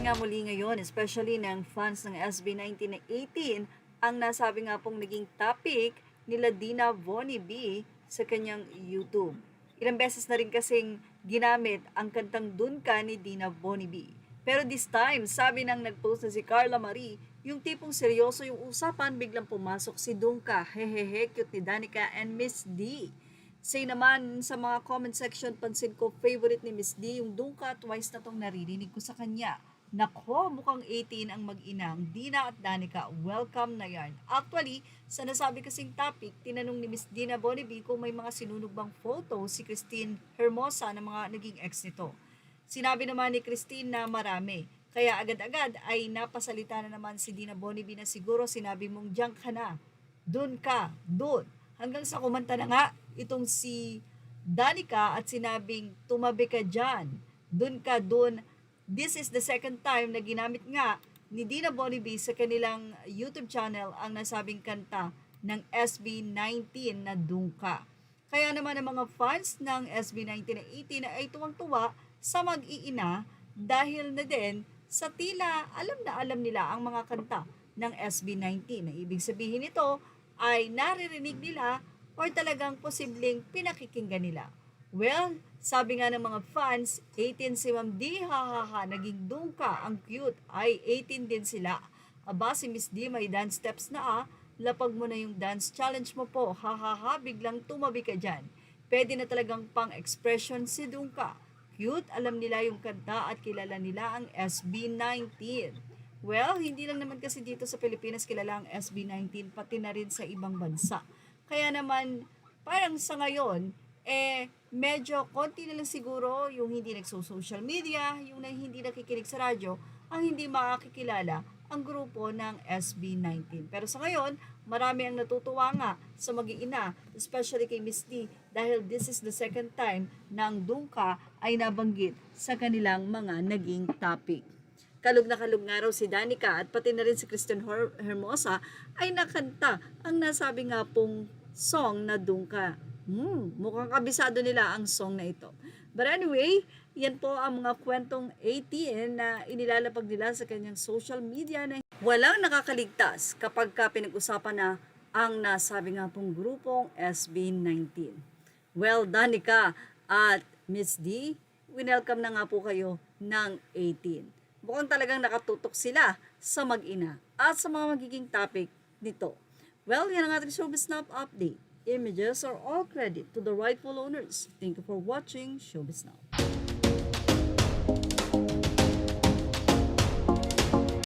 Naman nga muli ngayon, especially ng fans ng SB19 na 18, ang nasabi nga pong naging topic nila Dina Vonnie B sa kanyang YouTube. Ilang beses na rin kasing ginamit ang kantang Dun Ka ni Dina Vonnie B. Pero this time, sabi ng nagpost na si Carla Marie, yung tipong seryoso yung usapan, biglang pumasok si Dun Ka, hehehe, cute ni Danica and Miss D. Say naman sa mga comment section, pansin ko favorite ni Miss D yung Dun Ka, twice na tong naririnig ko sa kanya. Nako, mukhang 18 ang mag-inang Dina at Danica. Welcome na yan. Actually, sa nasabi kasing topic, tinanong ni Miss Dina Vonnie B kung may mga sinunog bang photo si Christine Hermosa na mga naging ex nito. Sinabi naman ni Christine na marami. Kaya agad-agad ay napasalita na naman si Dina Vonnie B na siguro sinabi mong diyan ka na. Dun ka, dun. Hanggang sa kumanta na nga itong si Danica at sinabing tumabi ka dyan. Dun ka, dun. This is the second time na ginamit nga ni Dina Vonnie B sa kanilang YouTube channel ang nasabing kanta ng SB19 na Dun Ka. Kaya naman ang mga fans ng SB19 na 18 ay tuwang-tuwa sa mag-iina dahil na din sa tila alam nila ang mga kanta ng SB19. Na ibig sabihin nito ay naririnig nila or talagang posibleng pinakikinggan nila. Well, sabi nga ng mga fans, 18 si Ma'am D, hahaha, naging Dun Ka, ang cute, ay 18 din sila. Aba, si Miss D may dance steps na lapag mo na yung dance challenge mo po, hahaha, biglang tumabi ka dyan. Pwede na talagang pang-expression si Dun Ka. Cute, alam nila yung kanta at kilala nila ang SB19. Well, hindi lang naman kasi dito sa Pilipinas kilala ang SB19, pati na rin sa ibang bansa. Kaya naman, parang sa ngayon, medyo konti na lang siguro yung hindi nagso-social media, yung hindi nakikinig sa radyo, ang hindi makakikilala ang grupo ng SB19. Pero sa ngayon, marami ang natutuwa nga sa mag-iina, especially kay Miss D, dahil this is the second time na ang Dun Ka ay nabanggit sa kanilang mga naging topic. Kalug na kalug nga raw si Danica at pati na rin si Christine Hermosa ay nakanta ang nasabi nga pong song na Dun Ka. Mukhang kabisado nila ang song na ito. But anyway, yan po ang mga kwentong 18 na inilalapag nila sa kanyang social media na walang nakakaligtas kapag ka pinag-usapan na ang nasabi nga pong grupong SB19. Well, Danica at Miss D, winelcome na nga po kayo ng 18. Mukhang talagang nakatutok sila sa mag-ina at sa mga magiging topic nito. Well, yan ang ating Showbiz Snap update. Images are all credit to the rightful owners. Thank you for watching Showbiz Now.